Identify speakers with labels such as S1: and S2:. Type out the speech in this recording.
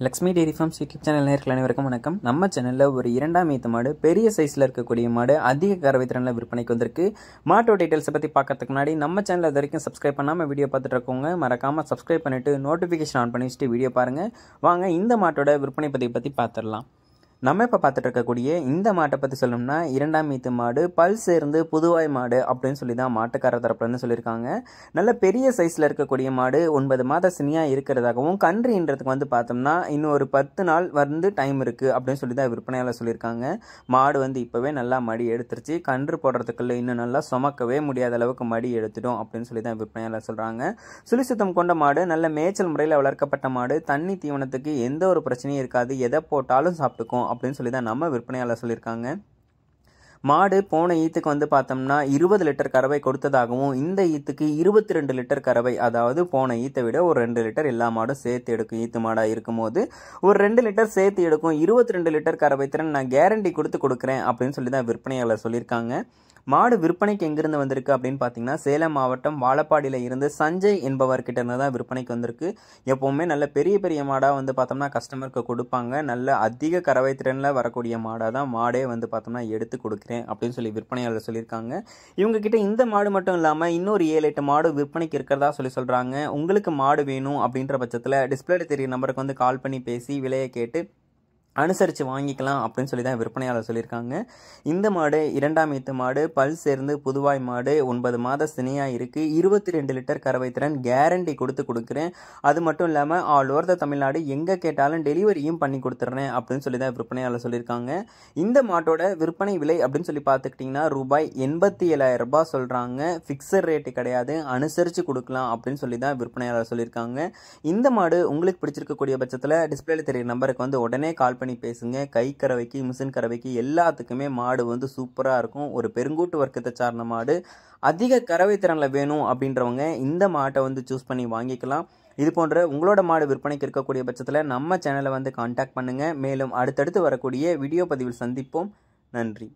S1: Lakshmi dairy farms YouTube channel நேயர்கள் அனைவருக்கும் வணக்கம். நம்ம சேனலில் ஒரு இரண்டாம் ஈத்து மாடு, பெரிய சைஸில் இருக்கக்கூடிய மாடு, அதிக கறவை திறனில் விற்பனைக்கு வந்திருக்கு. மாட்டோட டீட்டெயில்ஸை பற்றி பார்க்கறதுக்கு முன்னாடி நம்ம சேனல் இது வரைக்கும் சப்ஸ்கிரைப் பண்ணாமல் வீடியோ பார்த்துட்டு இருக்கோங்க. மறக்காமல் சப்ஸ்கிரைப் பண்ணிவிட்டு நோட்டிஃபிகேஷன் ஆன் பண்ணி வச்சுட்டு வீடியோ பாருங்கள். வாங்க இந்த மாட்டோட விற்பனை பற்றி பார்த்துடலாம். நம்ம இப்போ பார்த்துட்டு இருக்கக்கூடிய இந்த மாட்டை பற்றி சொல்லணும்னா, இரண்டாம் ஈத்து மாடு, பல் சேர்ந்து புதுவாய் மாடு அப்படின்னு சொல்லி தான் மாட்டுக்கார தரப்புலன்னு சொல்லியிருக்காங்க. நல்ல பெரிய சைஸில் இருக்கக்கூடிய மாடு, 9 மாத சினியாக இருக்கிறதாகவும், கன்றுன்றதுக்கு வந்து பார்த்தோம்னா இன்னும் ஒரு 10 நாள் டைம் இருக்குது அப்படின்னு சொல்லி தான் விற்பனையாளர் சொல்லியிருக்காங்க. மாடு இப்போவே நல்லா மடி எடுத்துருச்சு. கன்று போடுறதுக்குள்ள இன்னும் நல்லா சுமக்கவே முடியாத அளவுக்கு மடி எடுத்துடும் அப்படின்னு சொல்லி தான் விற்பனையாளர் சொல்கிறாங்க. சுழிசுத்தம் கொண்ட மாடு, நல்ல மேய்ச்சல் முறையில் வளர்க்கப்பட்ட மாடு, தண்ணி தீவனத்துக்கு எந்த ஒரு பிரச்சனையும் இருக்காது, எதை போட்டாலும் சாப்பிட்டுக்கும் அப்படின்னு சொல்லி தான் நம்ம விற்பனையாளர் சொல்லியிருக்காங்க. மாடு போன ஈத்துக்கு வந்து பார்த்தோம்னா 20 லிட்டர் கறவை கொடுத்ததாகவும், இந்த ஈத்துக்கு 22 லிட்டர் கறவை, அதாவது போன ஈத்தை விட ஒரு 2 லிட்டர் எல்லா மாடும் சேர்த்து எடுக்கும். ஈத்து மாடாக இருக்கும்போது ஒரு 2 லிட்டர் சேர்த்து எடுக்கும். 22 லிட்டர் கறவை திறன் நான் கேரண்டி கொடுக்குறேன் அப்படின்னு சொல்லி தான் விற்பனையாளர் சொல்லியிருக்காங்க. மாடு விற்பனைக்கு எங்கிருந்து வந்திருக்கு அப்படின்னு பார்த்தீங்கன்னா, சேலம் மாவட்டம் வாழப்பாடியில் இருந்து சஞ்சய் என்பவர்கிட்ட இருந்து தான் விற்பனைக்கு வந்திருக்கு. எப்போவுமே நல்ல பெரிய பெரிய மாடாக வந்து பார்த்தோம்னா கஸ்டமருக்கு கொடுப்பாங்க. நல்ல அதிக கறவை திறனில் வரக்கூடிய மாடாக தான் மாடே வந்து பார்த்தோம்னா எடுத்து கொடுக்குறேன் அப்படின்னு சொல்லி விற்பனையாளர் சொல்லியிருக்காங்க. இவங்க கிட்ட இந்த மாடு மட்டும் இல்லாமல் இன்னொரு 7-8 மாடு விற்பனைக்கு இருக்கிறதா சொல்கிறாங்க. உங்களுக்கு மாடு வேணும் அப்படின்ற பட்சத்தில் டிஸ்பிளேல தெரிய நம்பருக்கு கால் பண்ணி பேசி விலையை கேட்டு அனுசரித்து வாங்கிக்கலாம் அப்படின்னு சொல்லி தான் விற்பனையாளர் சொல்லியிருக்காங்க. இந்த மாடு இரண்டாம் ஈத்து மாடு, பல் சேர்ந்து புதுவாய் மாடு, 9 மாத சினியாக இருக்குது. 22 லிட்டர் கறவை திறன் கேரண்டி கொடுக்குறேன். அது மட்டும் இல்லாமல் ஆல் ஓவர் த தமிழ்நாடு எங்கே கேட்டாலும் டெலிவரியும் பண்ணி கொடுத்துட்றேன் அப்படின்னு சொல்லி தான் விற்பனையாளர் சொல்லியிருக்காங்க. இந்த மாட்டோட விற்பனை விலை அப்படின்னு சொல்லி பார்த்துக்கிட்டிங்கன்னா ரூபாய் 87,000 சொல்கிறாங்க. ஃபிக்ஸட் ரேட்டு கிடையாது, அனுசரித்து கொடுக்கலாம் அப்படின்னு சொல்லி தான் விற்பனையாளர் சொல்லியிருக்காங்க. இந்த மாடு உங்களுக்கு பிடிச்சிருக்கக்கூடிய பட்சத்தில் டிஸ்பிளேல தெரியுற நம்பருக்கு உடனே கால் பண்ணி பேசுங்க. கை கறவைக்கு, மிஷின் கறவைக்கு எல்லாத்துக்குமே மாடு சூப்பராக இருக்கும். ஒரு பெருங்கூட்டு வர்க்கத்தை சார்ந்த மாடு, அதிக கறவை திறனில் வேணும் அப்படின்றவங்க இந்த மாட்டை சூஸ் பண்ணி வாங்கிக்கலாம். இது போன்ற உங்களோட மாடு விற்பனைக்கு இருக்கக்கூடிய பட்சத்தில் நம்ம சேனலை கான்டாக்ட் பண்ணுங்கள். மேலும் அடுத்தடுத்து வரக்கூடிய வீடியோ பதிவில் சந்திப்போம். நன்றி.